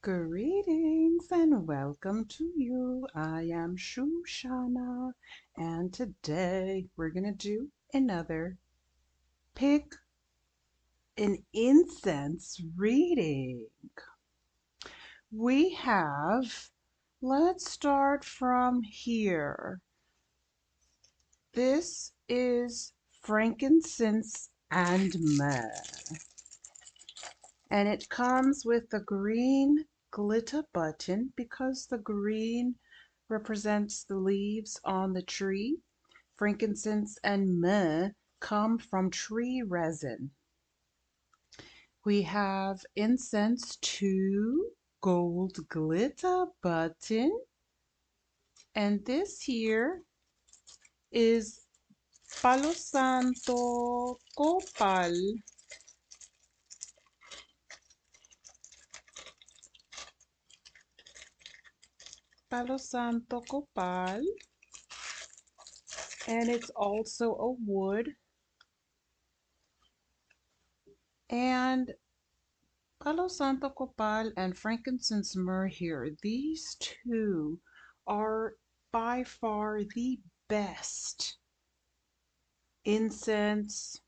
Greetings and welcome to you. I am Shushana, and today we're gonna do another pick an incense reading. We have, let's start from here. This is frankincense and myrrh, and it comes with the green glitter button because the green represents the leaves on the tree. Frankincense and myrrh come from tree resin. We have incense 2, gold glitter button, and this here is Palo Santo Copal. Palo Santo Copal, and it's also a wood. And Palo Santo Copal and frankincense myrrh here, these two are by far the best incense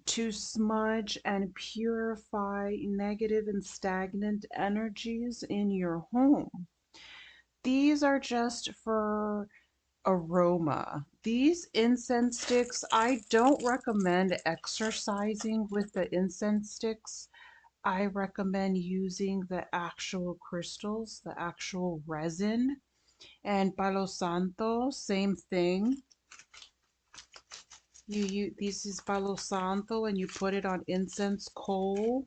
to smudge and purify negative and stagnant energies in your home. These are just for aroma. These incense sticks, I don't recommend exercising with the incense sticks. I recommend using the actual crystals, the actual resin. And Palo Santo, same thing. This is Palo Santo and you put it on incense coal.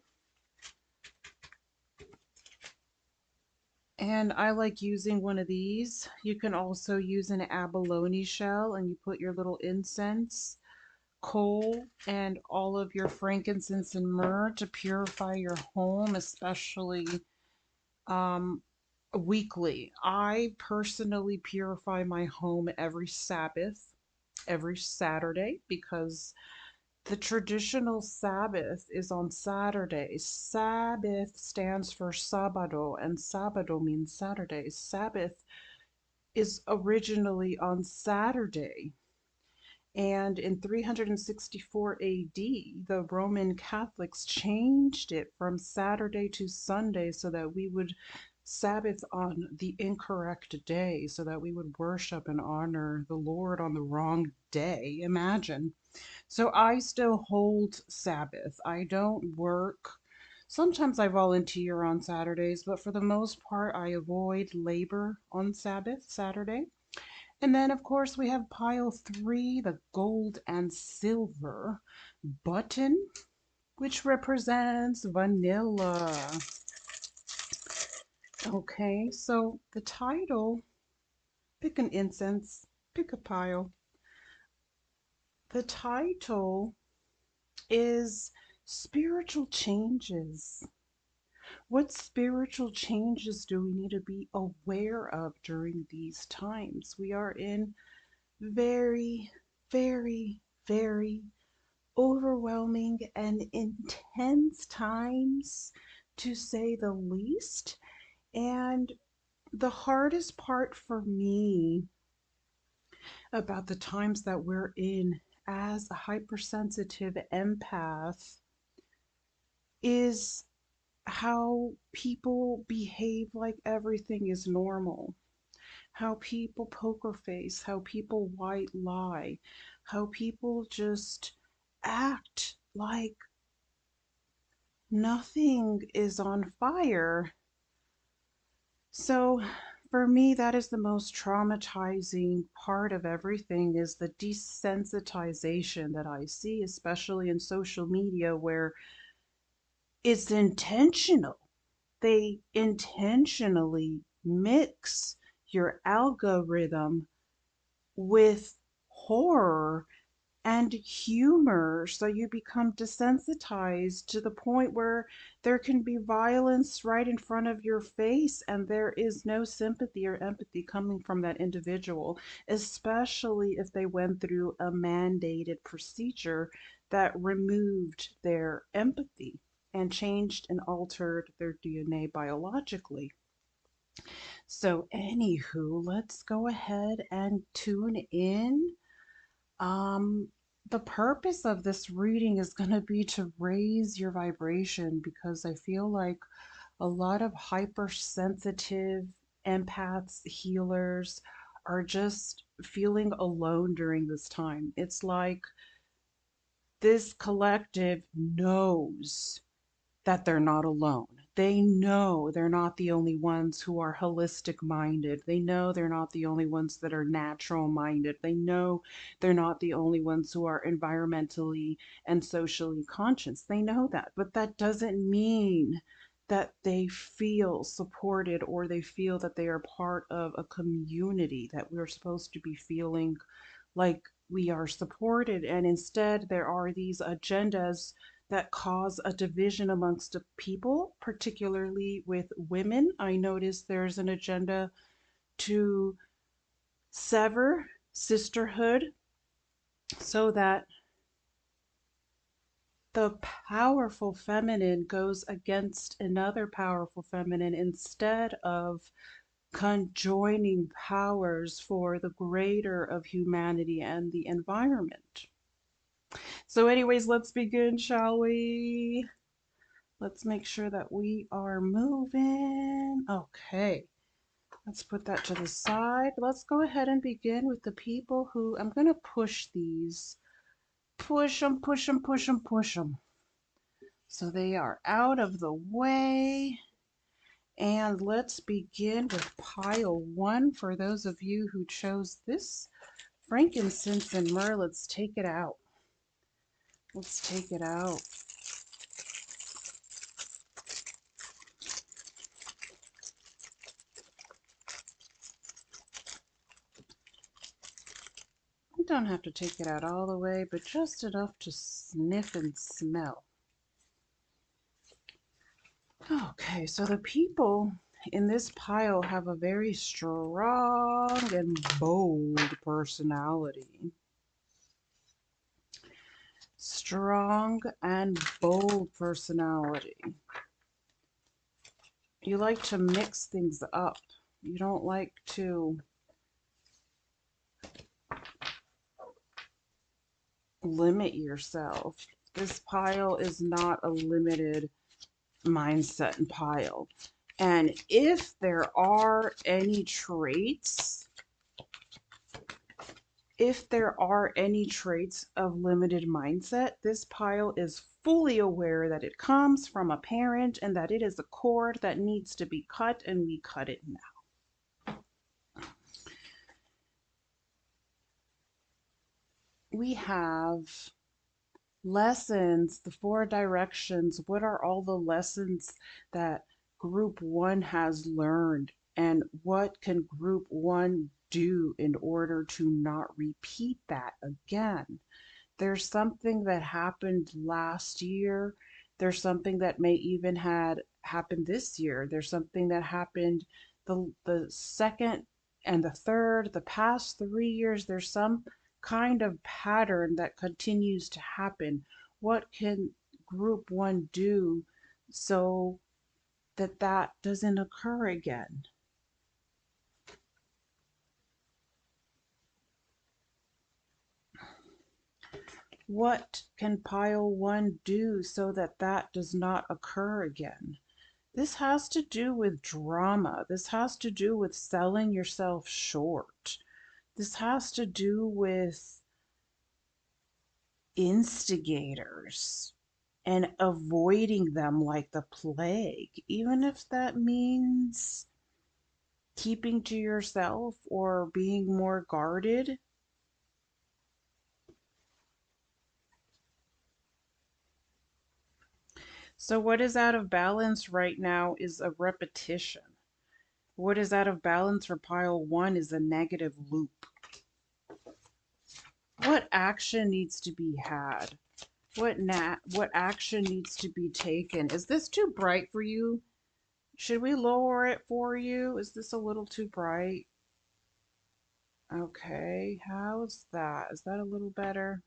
And I like using one of these. You can also use an abalone shell and you put your little incense, coal, and all of your frankincense and myrrh to purify your home, especially weekly. I personally purify my home every Sabbath, every Saturday, because the traditional Sabbath is on Saturday. Sabbath stands for Sábado, and Sábado means Saturday. Sabbath is originally on Saturday. And in 364 AD, the Roman Catholics changed it from Saturday to Sunday so that we would Sabbath on the incorrect day, so that we would worship and honor the Lord on the wrong day. Imagine. So I still hold Sabbath. I don't work. Sometimes I volunteer on Saturdays, but for the most part, I avoid labor on Saturday. And then, of course, we have pile 3, the gold and silver button, which represents vanilla. Okay, so the title, pick an incense, pick a pile. The title is Spiritual Changes. What spiritual changes do we need to be aware of during these times? We are in very, very, very overwhelming and intense times, to say the least. And the hardest part for me about the times that we're in as a hypersensitive empath is how people behave like everything is normal, how people poker face, how people white lie, how people just act like nothing is on fire. So for me, that is the most traumatizing part of everything, is the desensitization that I see, especially in social media, where it's intentional. They intentionally mix your algorithm with horror and humor, so you become desensitized to the point where there can be violence right in front of your face and there is no sympathy or empathy coming from that individual, especially if they went through a mandated procedure that removed their empathy and changed and altered their DNA biologically. So, anywho, let's go ahead and tune in. Um, the purpose of this reading is going to be to raise your vibration because I feel like a lot of hypersensitive empaths, healers are just feeling alone during this time. It's like this collective knows that they're not alone. They know they're not the only ones who are holistic minded. They know they're not the only ones that are natural minded. They know they're not the only ones who are environmentally and socially conscious. They know that. But that doesn't mean that they feel supported or they feel that they are part of a community, that we're supposed to be feeling like we are supported. And instead, there are these agendas that cause a division amongst the people, particularly with women. I notice there's an agenda to sever sisterhood so that the powerful feminine goes against another powerful feminine instead of conjoining powers for the greater of humanity and the environment. So, anyways, let's begin, shall we? Let's make sure that we are moving. Okay, let's put that to the side. Let's go ahead and begin with the people who I'm going to push these. Push them, push them, push them, push them. So they are out of the way. And let's begin with pile one. For those of you who chose this frankincense and myrrh, let's take it out. Let's take it out. You don't have to take it out all the way, but just enough to sniff and smell. Okay, so the people in this pile have a very strong and bold personality. Strong and bold personality. You like to mix things up. You don't like to limit yourself. This pile is not a limited mindset and pile. And if there are any traits, of limited mindset, this pile is fully aware that it comes from a parent and that it is a cord that needs to be cut, and we cut it now. We have lessons, the 4 directions. What are all the lessons that group 1 has learned, and what can group 1 do in order to not repeat that again? There's something that happened last year. There's something that may even had happened this year. There's something that happened the second and the third, the past 3 years. There's some kind of pattern that continues to happen. What can group 1 do so that that doesn't occur again? What can pile 1 do so that that does not occur again? This has to do with drama. This has to do with selling yourself short. This has to do with instigators and avoiding them like the plague, even if that means keeping to yourself or being more guarded. So, what is out of balance right now is a repetition. What is out of balance for pile 1 is a negative loop. What action needs to be had? What action needs to be taken? Is this too bright for you? Should we lower it for you? Is this a little too bright? Okay, how's that? Is that a little better?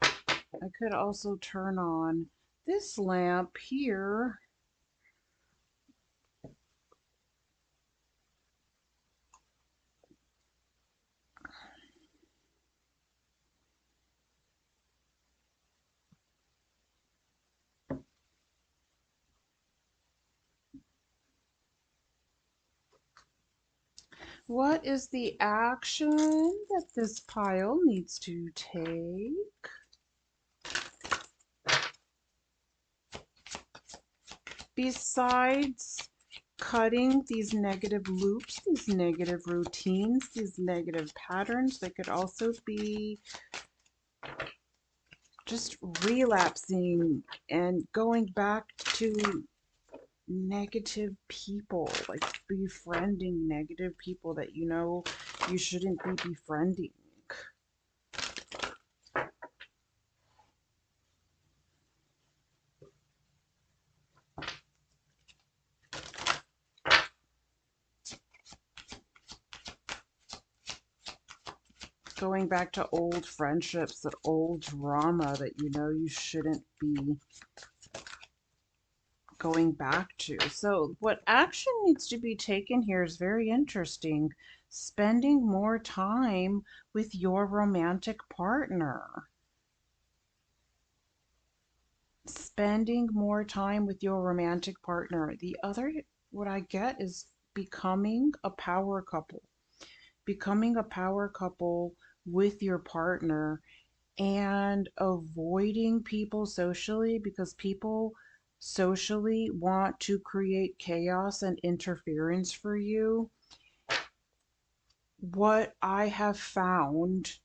I could also turn on this lamp here, what is the action that this pile needs to take? Besides cutting these negative loops, these negative routines, these negative patterns, they could also be just relapsing and going back to negative people, like befriending negative people that you know you shouldn't be befriending. Going back to old friendships, that old drama that you know you shouldn't be going back to. So, what action needs to be taken here is very interesting. Spending more time with your romantic partner. Spending more time with your romantic partner. The other, what I get is becoming a power couple. Becoming a power couple with your partner and avoiding people socially because people socially want to create chaos and interference for you. What I have found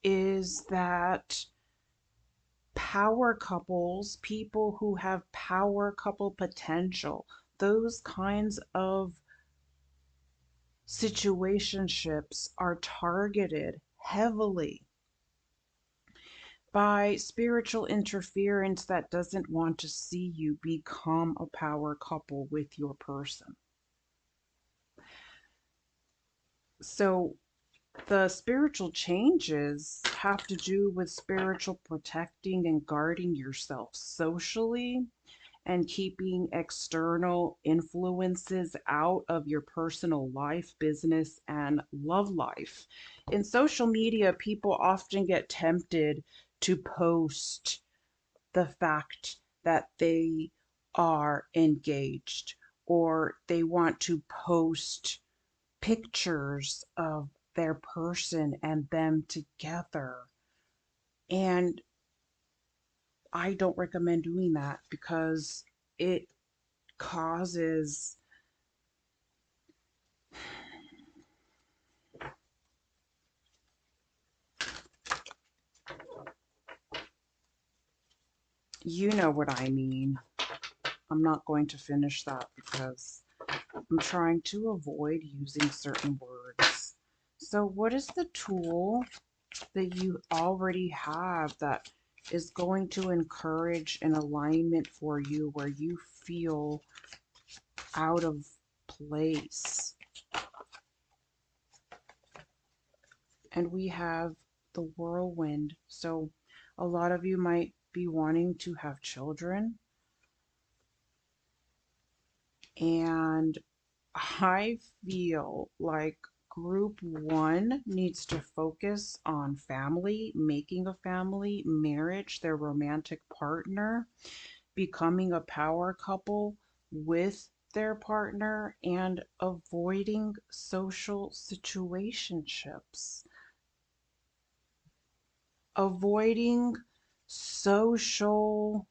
is that power couples, people who have power couple potential, those kinds of situationships are targeted heavily by spiritual interference that doesn't want to see you become a power couple with your person. So the spiritual changes have to do with spiritual protecting and guarding yourself socially and keeping external influences out of your personal life, business, and love life. In social media, people often get tempted to post the fact that they are engaged or they want to post pictures of their person and them together. And I don't recommend doing that because it causes, you know what I mean. I'm not going to finish that because I'm trying to avoid using certain words. So, what is the tool that you already have that is going to encourage an alignment for you where you feel out of place? And we have the whirlwind. So, a lot of you might be wanting to have children, and I feel like group one needs to focus on family, making a family, marriage, their romantic partner, becoming a power couple with their partner, and avoiding social situationships. Avoiding social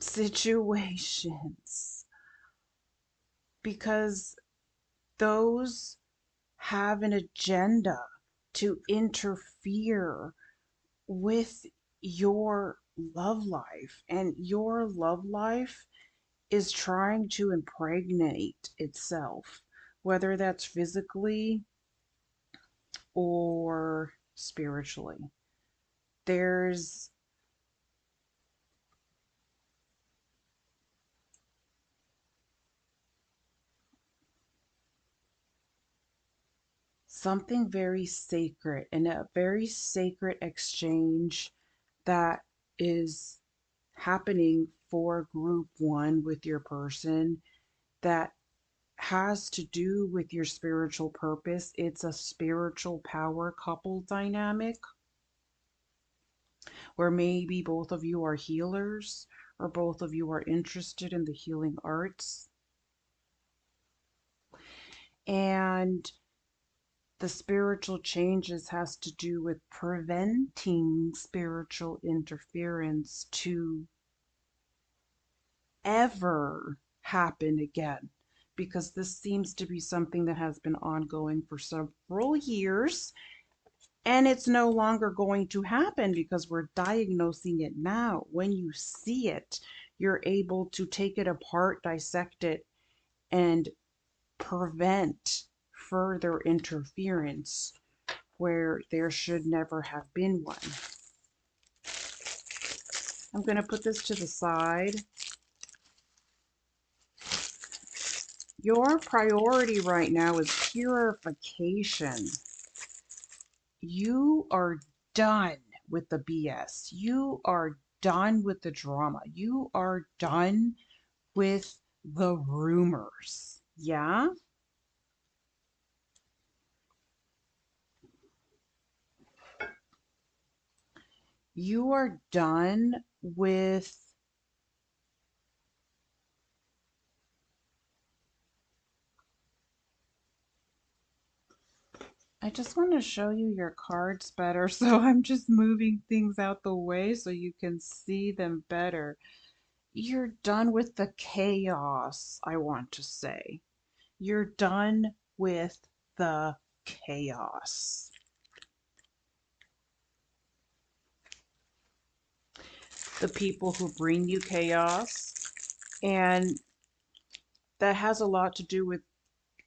situations because those have an agenda to interfere with your love life, and your love life is trying to impregnate itself, whether that's physically or spiritually. There's something very sacred and a very sacred exchange that is happening for group one with your person that has to do with your spiritual purpose. It's a spiritual power couple dynamic where maybe both of you are healers or both of you are interested in the healing arts. And the spiritual changes has to do with preventing spiritual interference to ever happen again, because this seems to be something that has been ongoing for several years, and it's no longer going to happen because we're diagnosing it now. When you see it, you're able to take it apart, dissect it, and prevent further interference where there should never have been one. I'm going to put this to the side. Your priority right now is purification. You are done with the BS. You are done with the drama. You are done with the rumors. Yeah? You are done with I just want to show you your cards better, so I'm just moving things out the way so you can see them better. You're done with the chaos, I want to say. You're done with the chaos. The people who bring you chaos, and that has a lot to do with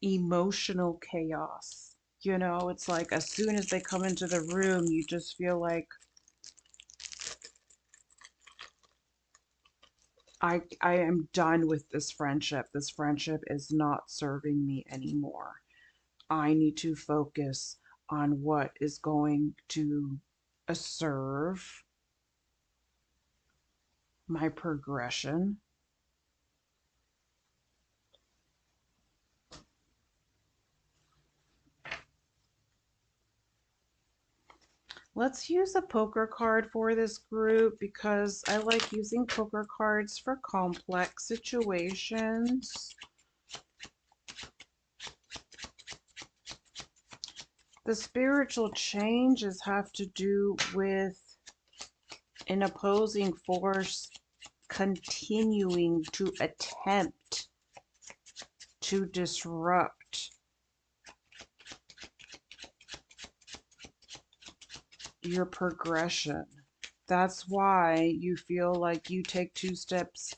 emotional chaos. You know, it's like as soon as they come into the room, you just feel like I am done with this friendship. This friendship is not serving me anymore. I need to focus on what is going to serve my progression. Let's use a poker card for this group because I like using poker cards for complex situations. The spiritual changes have to do with an opposing force continuing to attempt to disrupt your progression. That's why you feel like you take 2 steps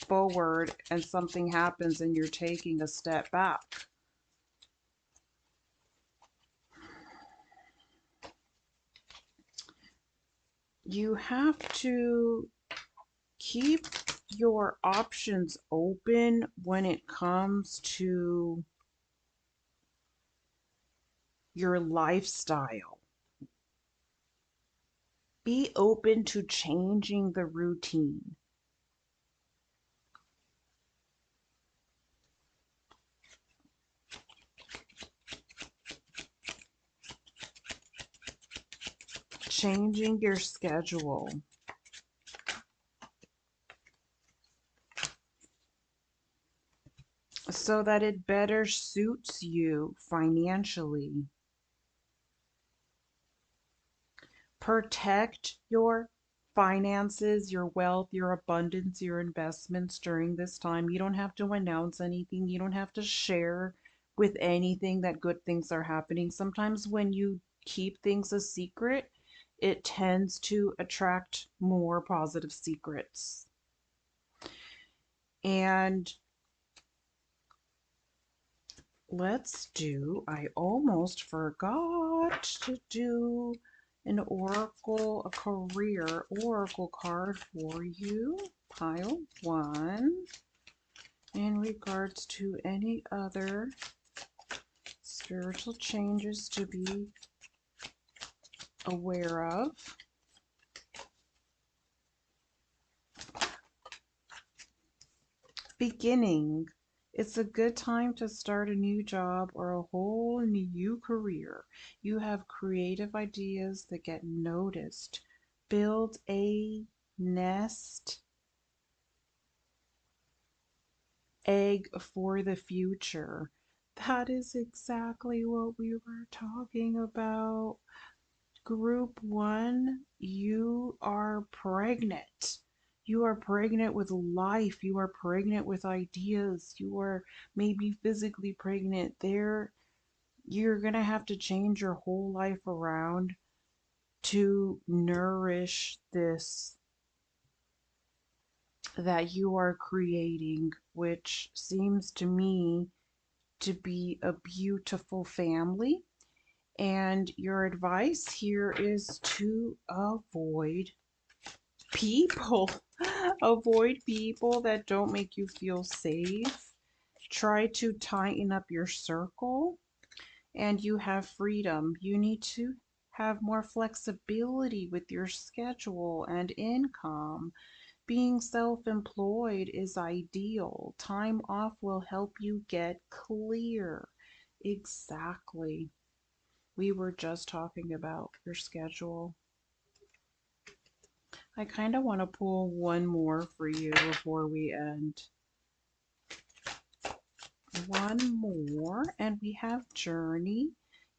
forward and something happens and you're taking a step back. You have to keep your options open when it comes to your lifestyle. Be open to changing the routine. Changing your schedule. So that it better suits you financially. Protect your finances, your wealth, your abundance, your investments during this time. You don't have to announce anything. You don't have to share with anything that good things are happening. Sometimes when you keep things a secret, it tends to attract more positive secrets. And let's do, I almost forgot to do an oracle, a career oracle card for you. Pile 1. In regards to any other spiritual changes to be aware of. beginning. It's a good time to start a new job or a whole new career. You have creative ideas that get noticed. Build a nest egg for the future. That is exactly what we were talking about. Group one, you are pregnant. You are pregnant with life. You are pregnant with ideas. You are maybe physically pregnant. You're going to have to change your whole life around to nourish this that you are creating, which seems to me to be a beautiful family. And your advice here is to avoid people. Avoid people that don't make you feel safe. Try to tighten up your circle, and you have freedom. You need to have more flexibility with your schedule and income. Being self employed is ideal. Time off will help you get clear. Exactly. We were just talking about your schedule. I kind of want to pull one more for you before we end. One more, and we have journey.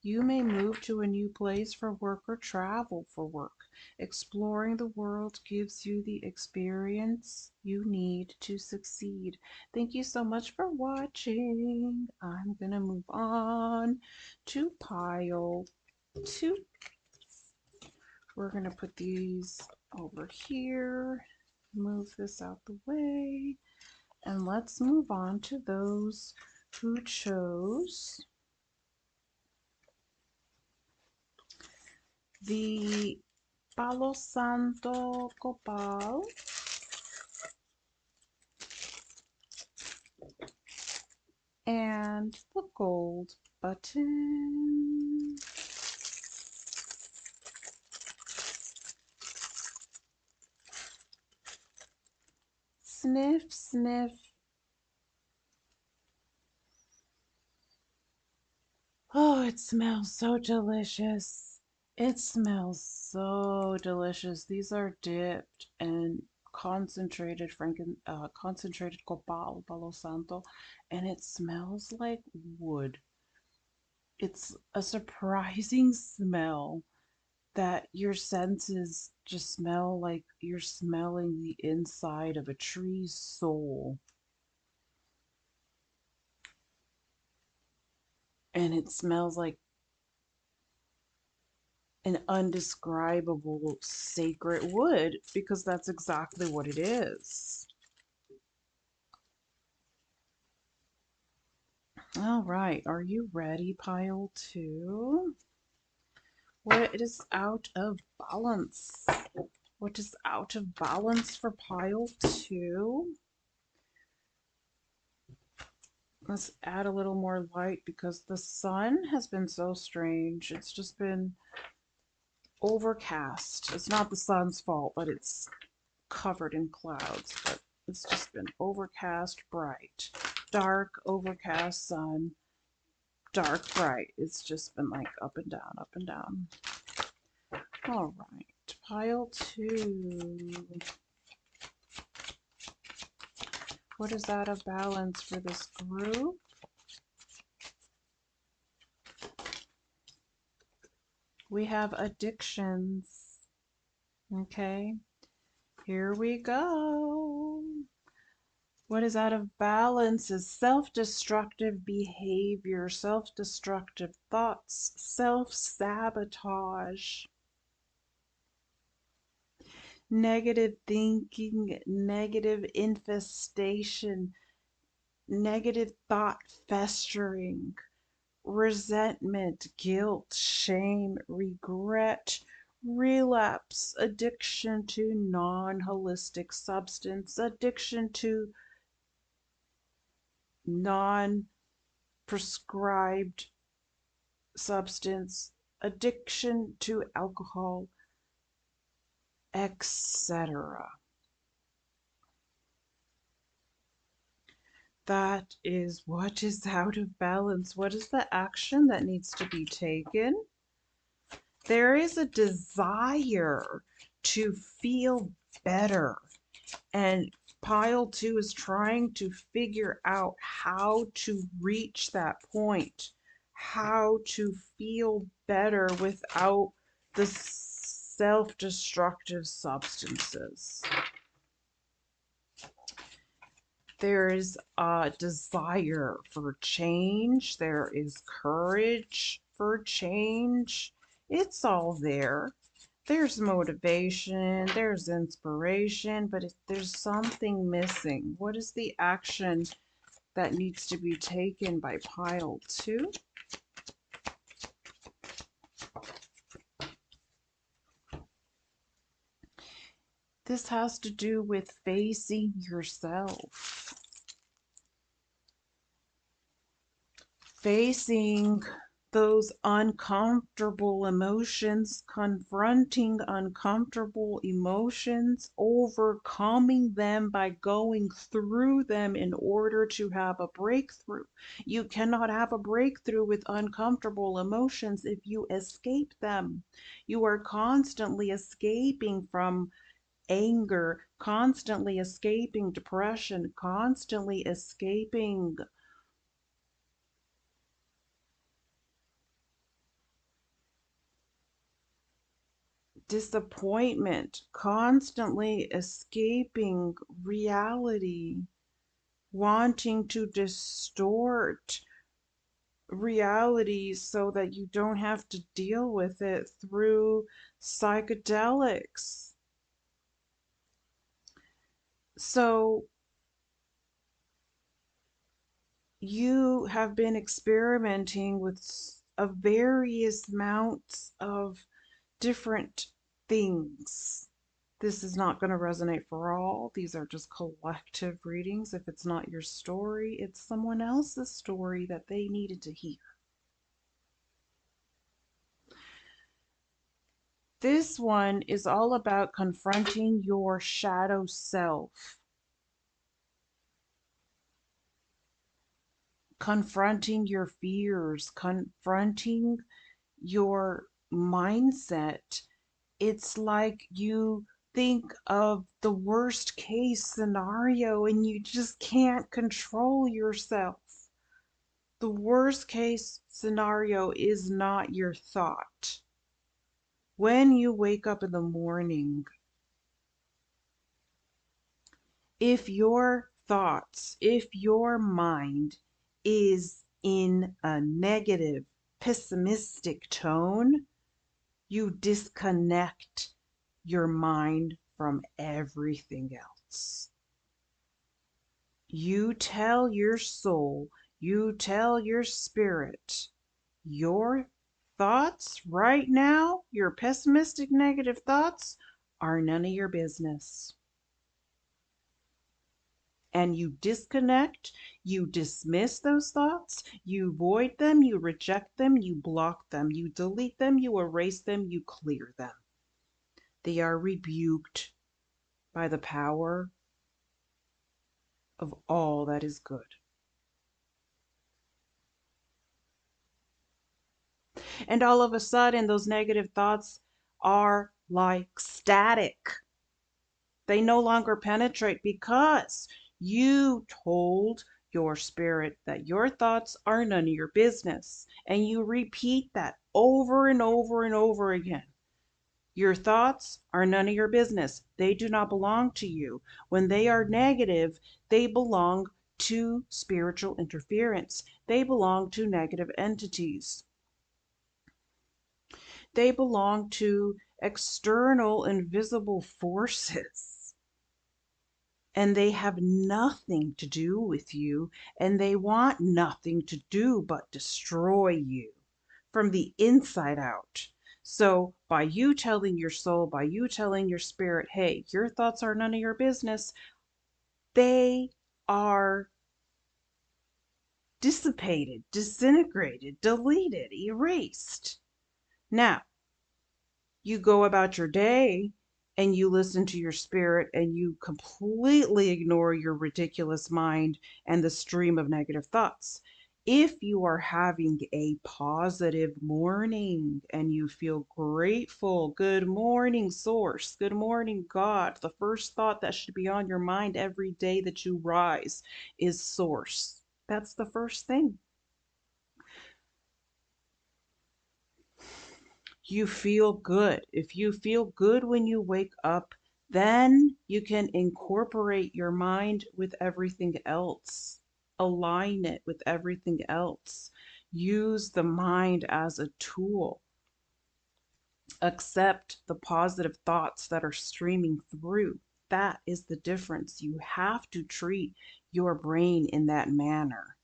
You may move to a new place for work or travel for work. Exploring the world gives you the experience you need to succeed. Thank you so much for watching. I'm going to move on to pile 2. We're going to put these over here, move this out the way, and let's move on to those who chose the Palo Santo Copal and the gold button. Sniff, sniff. Oh, it smells so delicious. It smells so delicious. These are dipped and concentrated copal, Palo Santo, and it smells like wood. It's a surprising smell that your senses just smell like you're smelling the inside of a tree's soul. And it smells like an undescribable sacred wood because that's exactly what it is. All right, are you ready, pile 2? What is out of balance? What is out of balance for pile 2? Let's add a little more light because the sun has been so strange. It's just been overcast. It's not the sun's fault, but it's covered in clouds. But it's just been overcast, bright, dark, overcast sun, dark, bright. It's just been like up and down, up and down. All right, pile 2. What is out of balance for this group? We have addictions. Okay, here we go. What is out of balance is self-destructive behavior, self-destructive thoughts, self-sabotage, negative thinking, negative infestation, negative thought festering, resentment, guilt, shame, regret, relapse, addiction to non-holistic substance, addiction to non-prescribed substance, addiction to alcohol, etc. That is what is out of balance. What is the action that needs to be taken? There is a desire to feel better. And pile 2 is trying to figure out how to reach that point, how to feel better without the self-destructive substances. There is a desire for change. There is courage for change. It's all there. There's motivation, there's inspiration, but there's something missing. What is the action that needs to be taken by pile 2? This has to do with facing yourself. Facing those uncomfortable emotions, confronting uncomfortable emotions, overcoming them by going through them in order to have a breakthrough. You cannot have a breakthrough with uncomfortable emotions if you escape them. You are constantly escaping from anger, constantly escaping depression, constantly escaping disappointment, constantly escaping reality, wanting to distort reality so that you don't have to deal with it through psychedelics. So you have been experimenting with various amounts of different things. This is not going to resonate for all. These are just collective readings. If it's not your story, it's someone else's story that they needed to hear. This one is all about confronting your shadow self, confronting your fears, confronting your mindset. It's like you think of the worst case scenario and you just can't control yourself. The worst case scenario is not your thought. When you wake up in the morning, if your thoughts, if your mind is in a negative, pessimistic tone, you disconnect your mind from everything else. You tell your soul, you tell your spirit, your thoughts right now, your pessimistic, negative thoughts, are none of your business. And you disconnect, you dismiss those thoughts, you void them, you reject them, you block them, you delete them, you erase them, you clear them. They are rebuked by the power of all that is good. And all of a sudden, those negative thoughts are like static. They no longer penetrate because you told your spirit that your thoughts are none of your business. And you repeat that over and over and over again. Your thoughts are none of your business. They do not belong to you. When they are negative, they belong to spiritual interference. They belong to negative entities. They belong to external invisible forces. And they have nothing to do with you, and they want nothing to do but destroy you from the inside out. So by you telling your soul, by you telling your spirit, hey, your thoughts are none of your business, they are dissipated, disintegrated, deleted, erased. Now, you go about your day and you listen to your spirit and you completely ignore your ridiculous mind and the stream of negative thoughts. If you are having a positive morning and you feel grateful, good morning, Source, good morning, God. The first thought that should be on your mind every day that you rise is Source. That's the first thing. You feel good. If you feel good when you wake up, then you can incorporate your mind with everything else, align it with everything else. Use the mind as a tool. Accept the positive thoughts that are streaming through. That is the difference. You have to treat your brain in that manner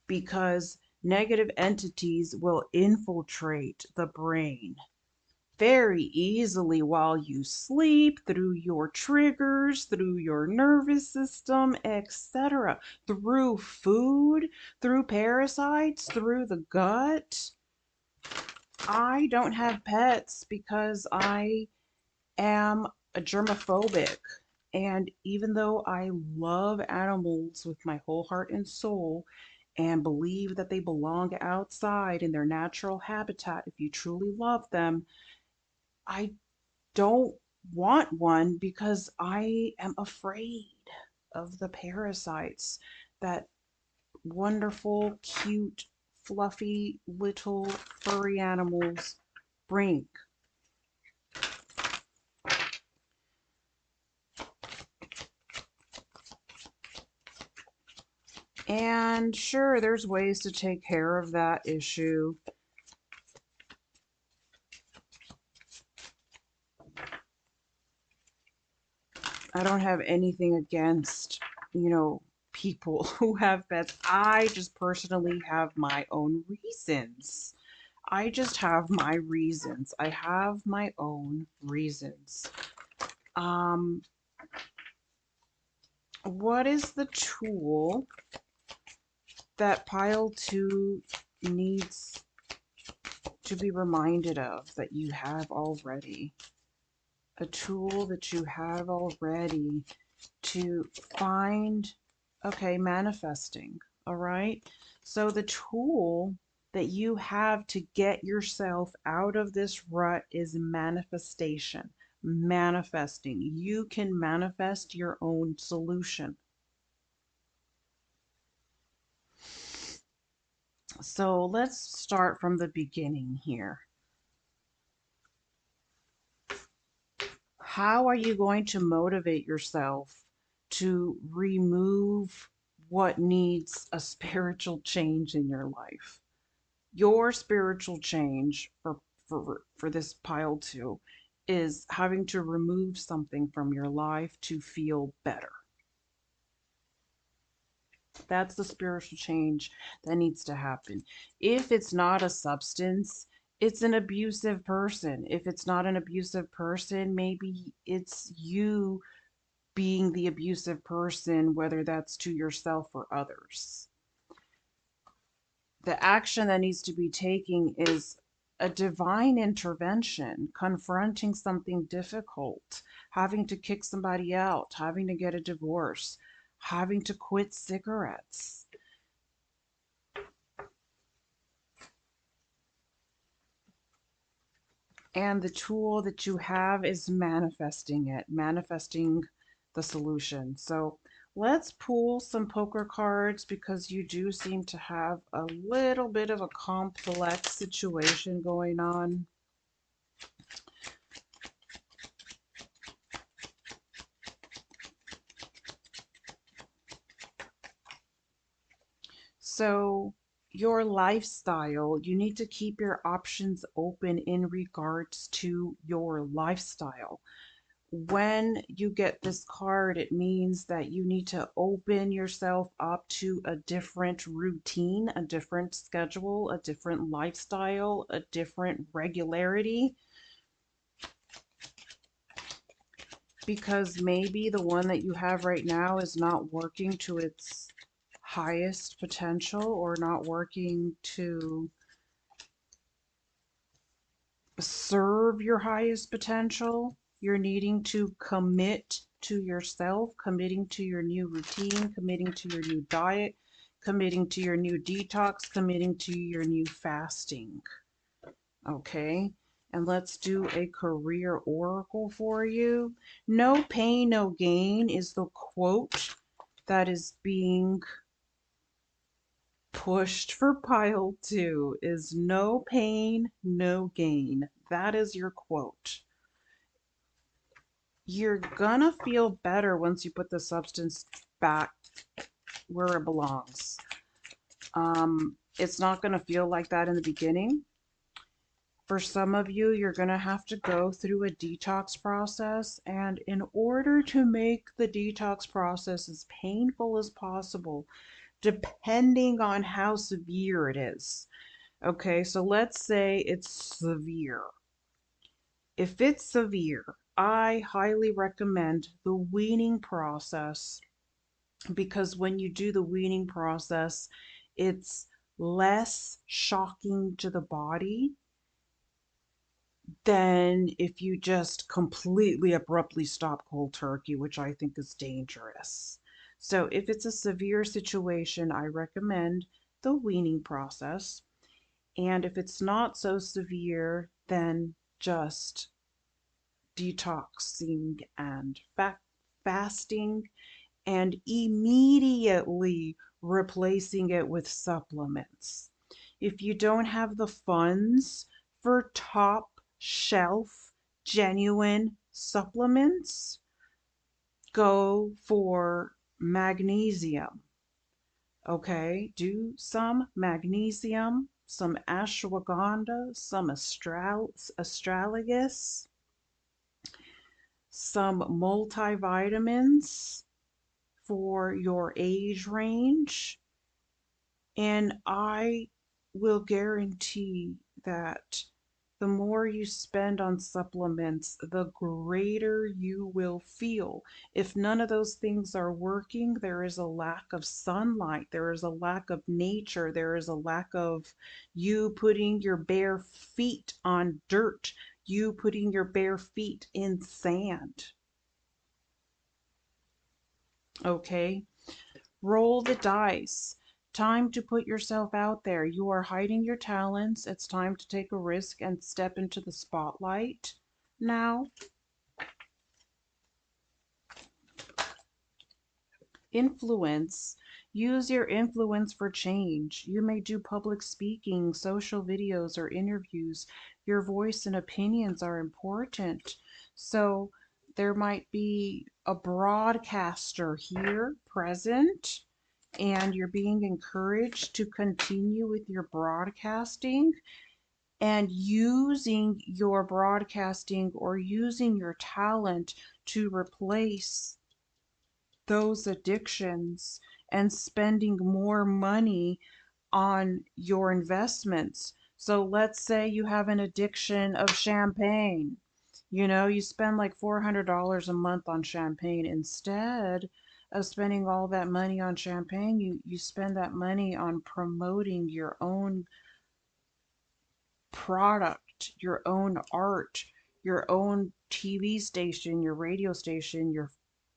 because negative entities will infiltrate the brain very easily while you sleep, through your triggers, through your nervous system, etc., through food, through parasites, through the gut. I don't have pets because I am a germophobic. And even though I love animals with my whole heart and soul and believe that they belong outside in their natural habitat if you truly love them, I don't want one because I am afraid of the parasites that wonderful, cute, fluffy, little furry animals bring. And sure, there's ways to take care of that issue. I don't have anything against, people who have pets. I just personally have my own reasons. I just have my reasons. I have my own reasons. Um, what is the tool that pile 2 needs to be reminded of that you have already? A tool that you have already to find, okay, manifesting, all right? So the tool that you have to get yourself out of this rut is manifestation. Manifesting. You can manifest your own solution. So let's start from the beginning here. How are you going to motivate yourself to remove what needs a spiritual change in your life? Your spiritual change for this pile 2 is having to remove something from your life to feel better. That's the spiritual change that needs to happen. If it's not a substance, it's an abusive person. If it's not an abusive person, maybe it's you being the abusive person, whether that's to yourself or others. The action that needs to be taken is a divine intervention, confronting something difficult, having to kick somebody out, having to get a divorce, having to quit cigarettes. And the tool that you have is manifesting it, manifesting the solution. So let's pull some poker cards because you do seem to have a little bit of a complex situation going on. So your lifestyle, you need to keep your options open in regards to your lifestyle. When you get this card, it means that you need to open yourself up to a different routine, a different schedule, a different lifestyle, a different regularity. Because maybe the one that you have right now is not working to its highest potential or not working to serve your highest potential. You're needing to commit to yourself, committing to your new routine, committing to your new diet, committing to your new detox, committing to your new fasting. Okay? And let's do a career oracle for you. No pain, no gain is the quote that is being pushed for pile 2 is no pain, no gain. That is your quote. You're gonna feel better once you put the substance back where it belongs. It's not gonna feel like that in the beginning. For some of you, you're gonna have to go through a detox process, and in order to make the detox process as painful as possible, depending on how severe it is. Okay, so let's say it's severe. If it's severe, I highly recommend the weaning process, because when you do the weaning process, it's less shocking to the body than if you just completely abruptly stop cold turkey, which I think is dangerous. So if it's a severe situation, I recommend the weaning process. And if it's not so severe, then just detoxing and fasting and immediately replacing it with supplements. If you don't have the funds for top shelf genuine supplements, go for magnesium. Okay, do some magnesium, some ashwagandha, some astragalus, some multivitamins for your age range, and I will guarantee that the more you spend on supplements, the greater you will feel. If none of those things are working, there is a lack of sunlight, there is a lack of nature, there is a lack of you putting your bare feet on dirt, you putting your bare feet in sand. Okay? Roll the dice. Time to put yourself out there. You are hiding your talents. It's time to take a risk and step into the spotlight. Now, influence. Use your influence for change. You may do public speaking, social videos, or interviews. Your voice and opinions are important. So there might be a broadcaster here present, and you're being encouraged to continue with your broadcasting and using your broadcasting or using your talent to replace those addictions and spending more money on your investments. So let's say you have an addiction of champagne. You know, you spend like $400 a month on champagne. Instead of spending all that money on champagne, you spend that money on promoting your own product, your own art, your own TV station, your radio station, your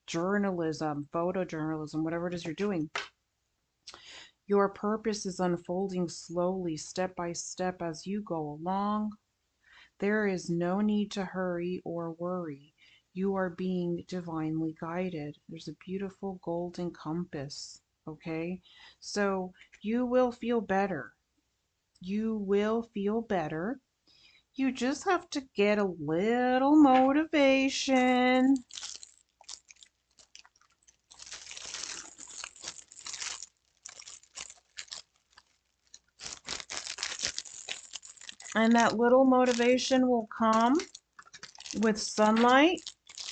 journalism, photojournalism, whatever it is you're doing. Your purpose is unfolding slowly, step by step as you go along. There is no need to hurry or worry. You are being divinely guided. There's a beautiful golden compass, okay? So you will feel better. You will feel better. You just have to get a little motivation. And that little motivation will come with sunlight,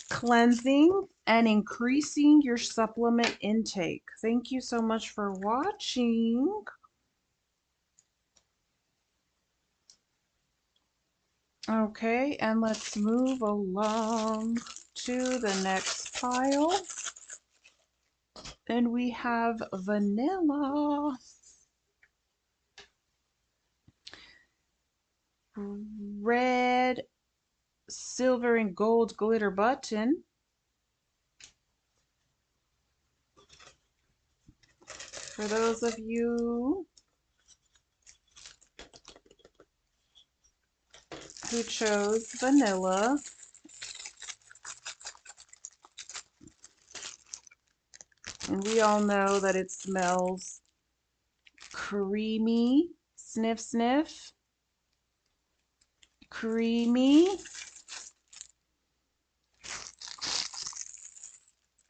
cleansing, and increasing your supplement intake. Thank you so much for watching. Okay, and let's move along to the next pile. And we have vanilla. red, silver, and gold glitter button. For those of you who chose vanilla, and we all know that it smells creamy, sniff, sniff, creamy,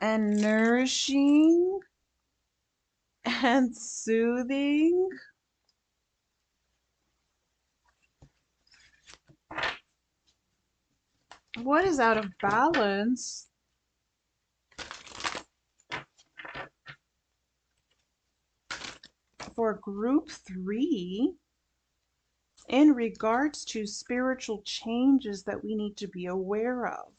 and nourishing, and soothing. What is out of balance? For group 3, in regards to spiritual changes that we need to be aware of.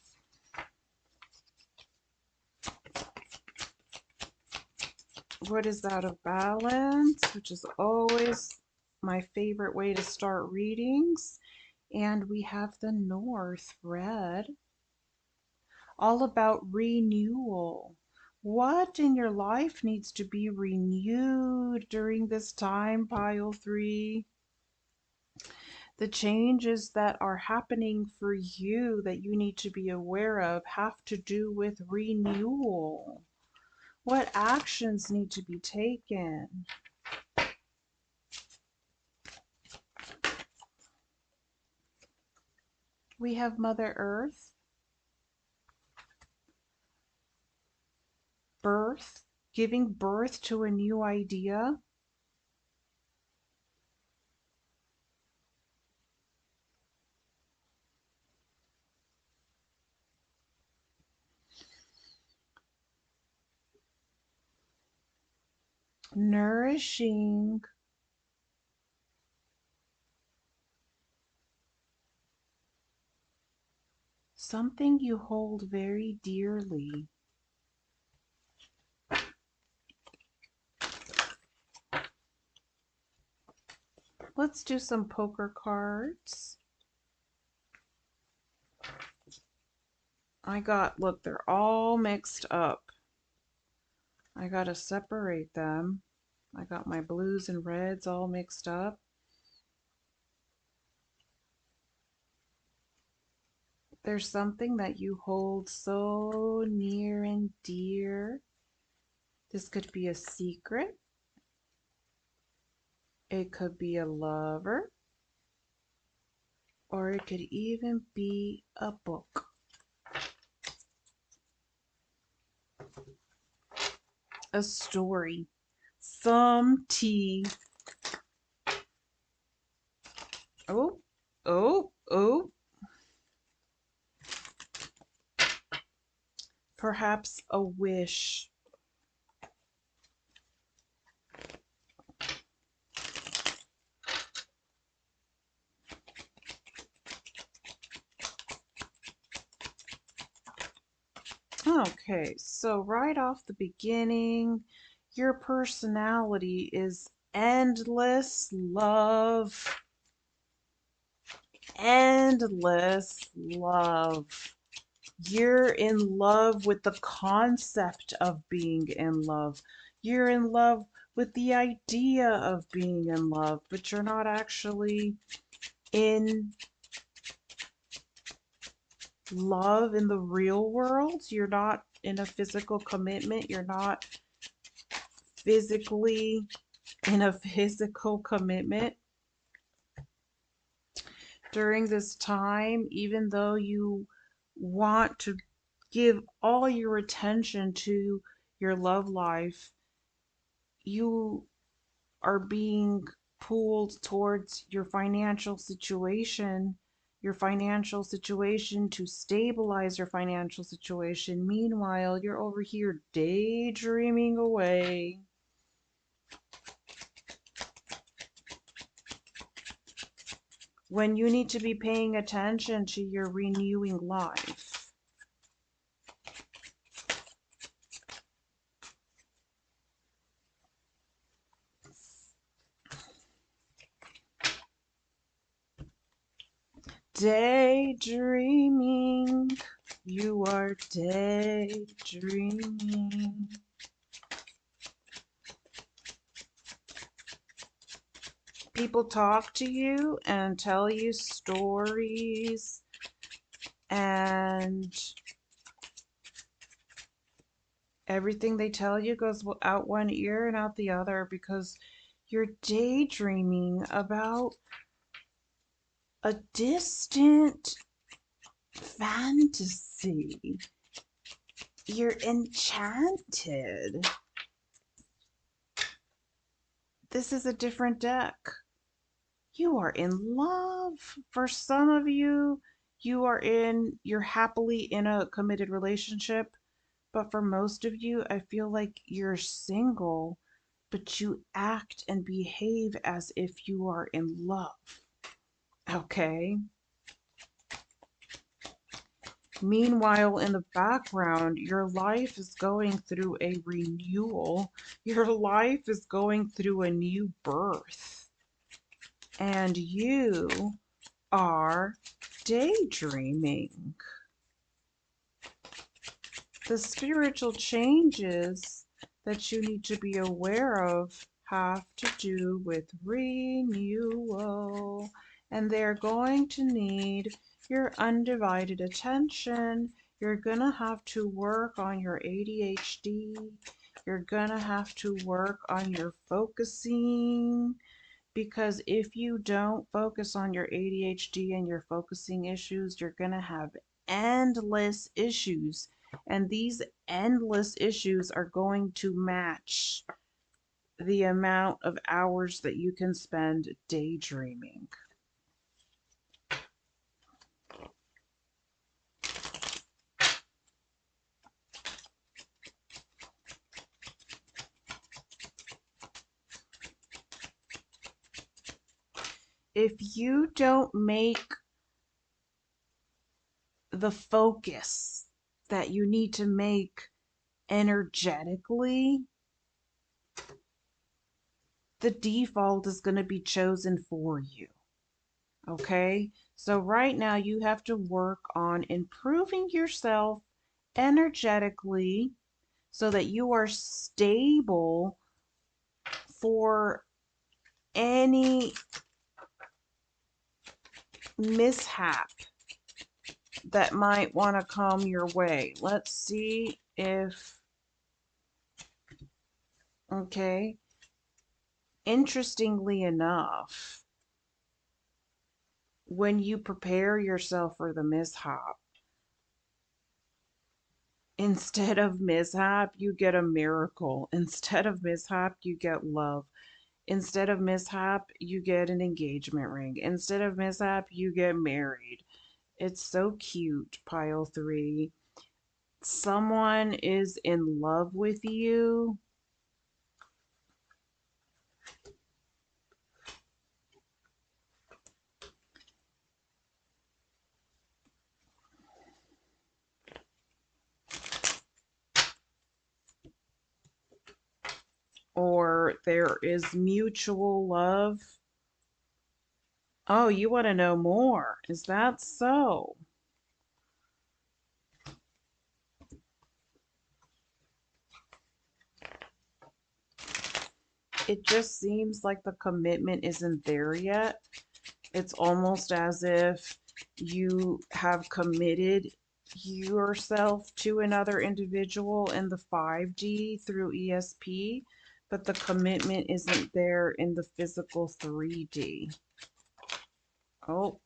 What is out of balance, which is always my favorite way to start readings. And we have the North, red, all about renewal. What in your life needs to be renewed during this time, pile 3? The changes that are happening for you that you need to be aware of have to do with renewal. What actions need to be taken? We have Mother Earth, birth, giving birth to a new idea. Nourishing. Something you hold very dearly. Let's do some poker cards. Look, they're all mixed up. I gotta separate them. I got my blues and reds all mixed up. There's something that you hold so near and dear. This could be a secret. It could be a lover. Or it could even be a book. A story. Some tea. Oh, oh, oh. Perhaps a wish. Okay, so right off the beginning, your personality is endless love. Endless love. You're in love with the concept of being in love. You're in love with the idea of being in love, but you're not actually in love in the real world. You're not in a physical commitment. You're not physically in a physical commitment. During this time, even though you want to give all your attention to your love life, you are being pulled towards your financial situation to stabilize your financial situation. Meanwhile, you're over here daydreaming away. When you need to be paying attention to your renewing life. daydreaming. You are daydreaming. People talk to you and tell you stories, and everything they tell you goes out one ear and out the other because you're daydreaming about a distant fantasy. You're enchanted. This is a different deck. You are in love. For some of you, you're happily in a committed relationship. But for most of you, I feel like you're single, but you act and behave as if you are in love. Okay? Meanwhile, in the background, your life is going through a renewal. Your life is going through a new birth. And you are daydreaming. The spiritual changes that you need to be aware of have to do with renewal, and they're going to need your undivided attention. You're going to have to work on your ADHD. You're going to have to work on your focusing, because if you don't focus on your ADHD and your focusing issues, you're going to have endless issues. And these endless issues are going to match the amount of hours that you can spend daydreaming. If you don't make the focus that you need to make energetically, the default is going to be chosen for you. Okay? So right now you have to work on improving yourself energetically so that you are stable for any mishap that might want to come your way. Let's see if, okay, interestingly enough, when you prepare yourself for the mishap, instead of mishap, you get a miracle. Instead of mishap, you get love. Instead of mishap, you get an engagement ring. Instead of mishap, you get married. It's so cute, pile 3. Someone is in love with you. Or there is mutual love. Oh, you want to know more? Is that so? It just seems like the commitment isn't there yet. It's almost as if you have committed yourself to another individual in the 5D through ESP, but the commitment isn't there in the physical 3D. Oh.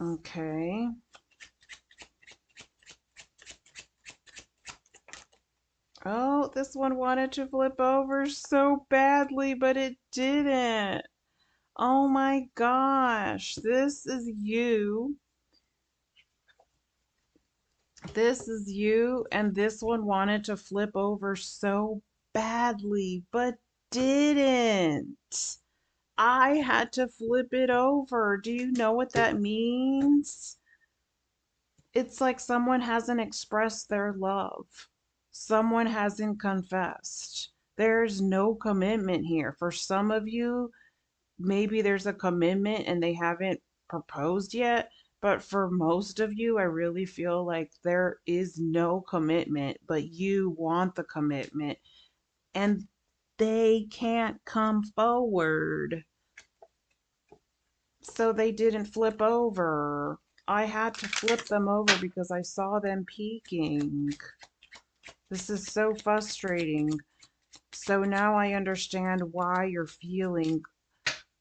Okay. Oh, this one wanted to flip over so badly, but it didn't. Oh my gosh, this is you. This is you, and this one wanted to flip over so badly, but didn't. I had to flip it over. Do you know what that means? It's like someone hasn't expressed their love. Someone hasn't confessed. There's no commitment here. For some of you, maybe there's a commitment and they haven't proposed yet. But for most of you, I really feel like there is no commitment, but you want the commitment and they can't come forward. So they didn't flip over. I had to flip them over because I saw them peeking. This is so frustrating. So now I understand why you're feeling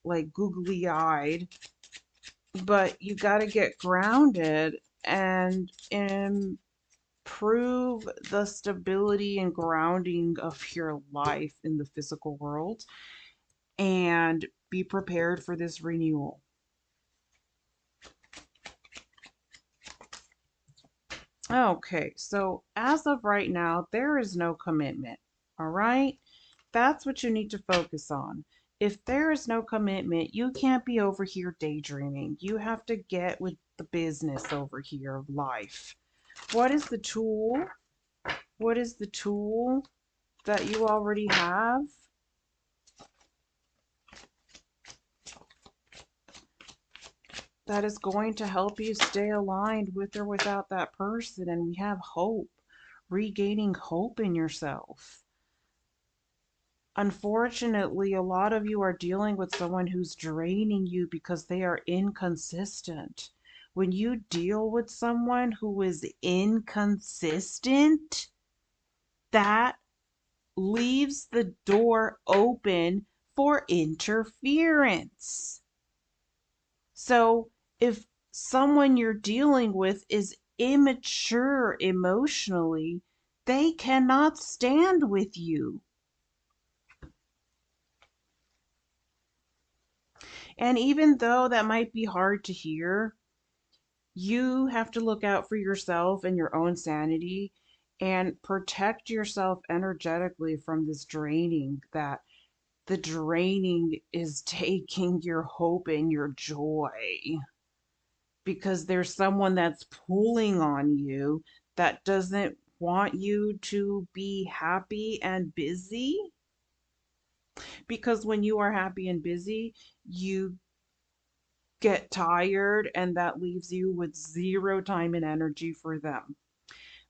like googly eyed, but you got to get grounded and improve the stability and grounding of your life in the physical world and be prepared for this renewal. Okay, so as of right now, there is no commitment. All right, that's what you need to focus on. If there is no commitment, you can't be over here daydreaming. You have to get with the business over here of life. What is the tool? What is the tool that you already have? That is going to help you stay aligned with or without that person. And we have hope, regaining hope in yourself. Unfortunately, a lot of you are dealing with someone who's draining you because they are inconsistent. When you deal with someone who is inconsistent, that leaves the door open for interference. So if someone you're dealing with is immature emotionally, they cannot stand with you. And even though that might be hard to hear, you have to look out for yourself and your own sanity and protect yourself energetically from this draining, that the draining is taking your hope and your joy because there's someone that's pulling on you that doesn't want you to be happy and busy. Because when you are happy and busy, you get tired and that leaves you with zero time and energy for them.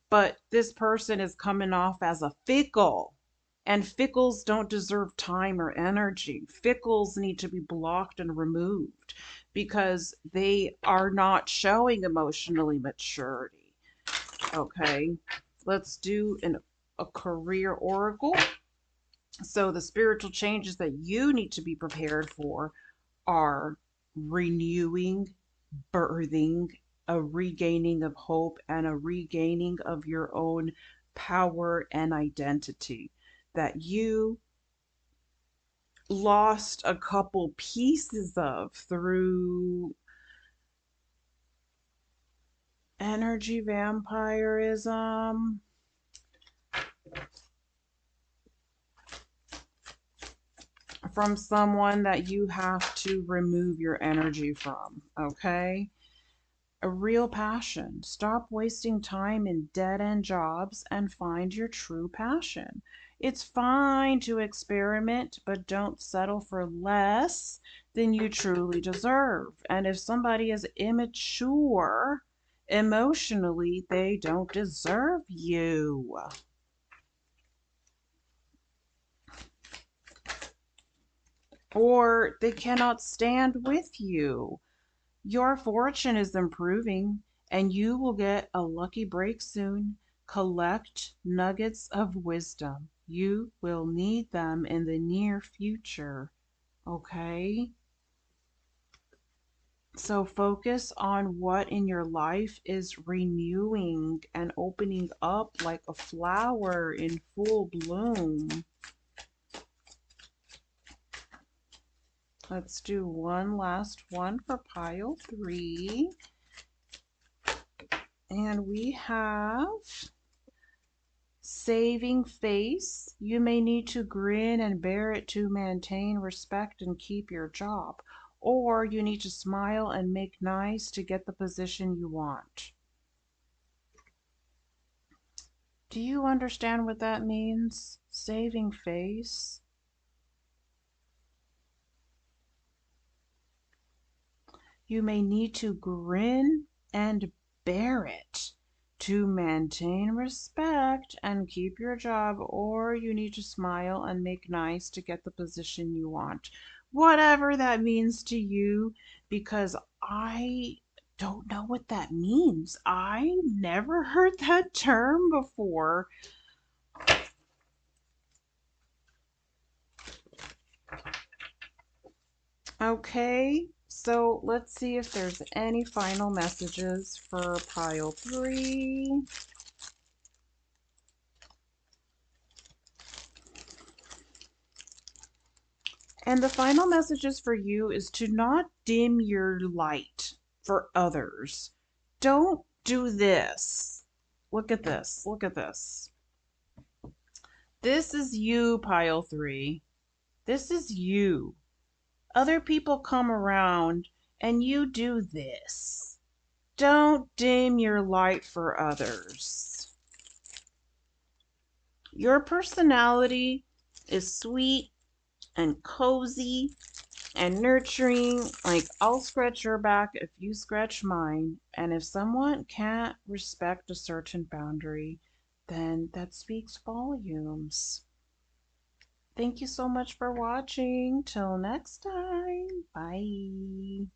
But this person is coming off as a fickle, and fickles don't deserve time or energy. Fickles need to be blocked and removed because they are not showing emotionally maturity. Okay, let's do a career oracle. So the spiritual changes that you need to be prepared for are renewing, birthing, a regaining of hope, and a regaining of your own power and identity that you lost a couple pieces of through energy vampirism. From someone that you have to remove your energy from, okay? A real passion. Stop wasting time in dead end jobs and find your true passion. It's fine to experiment, but don't settle for less than you truly deserve. And if somebody is immature emotionally, they don't deserve you. Or they cannot stand with you. Your fortune is improving and you will get a lucky break soon. Collect nuggets of wisdom. You will need them in the near future. Okay? So focus on what in your life is renewing and opening up like a flower in full bloom. Let's do one last one for pile 3. And we have saving face. You may need to grin and bear it to maintain respect and keep your job. Or you need to smile and make nice to get the position you want. Do you understand what that means? Saving face? You may need to grin and bear it to maintain respect and keep your job, or you need to smile and make nice to get the position you want. Whatever that means to you, because I don't know what that means. I never heard that term before. Okay, so let's see if there's any final messages for pile 3. And the final messages for you is to not dim your light for others. Don't do this. Look at this. Look at this. This is you, pile 3. This is you. Other people come around and you do this. Don't dim your light for others. Your personality is sweet and cozy and nurturing. Like, I'll scratch your back if you scratch mine. And if someone can't respect a certain boundary, then that speaks volumes. Thank you so much for watching. Till next time. Bye.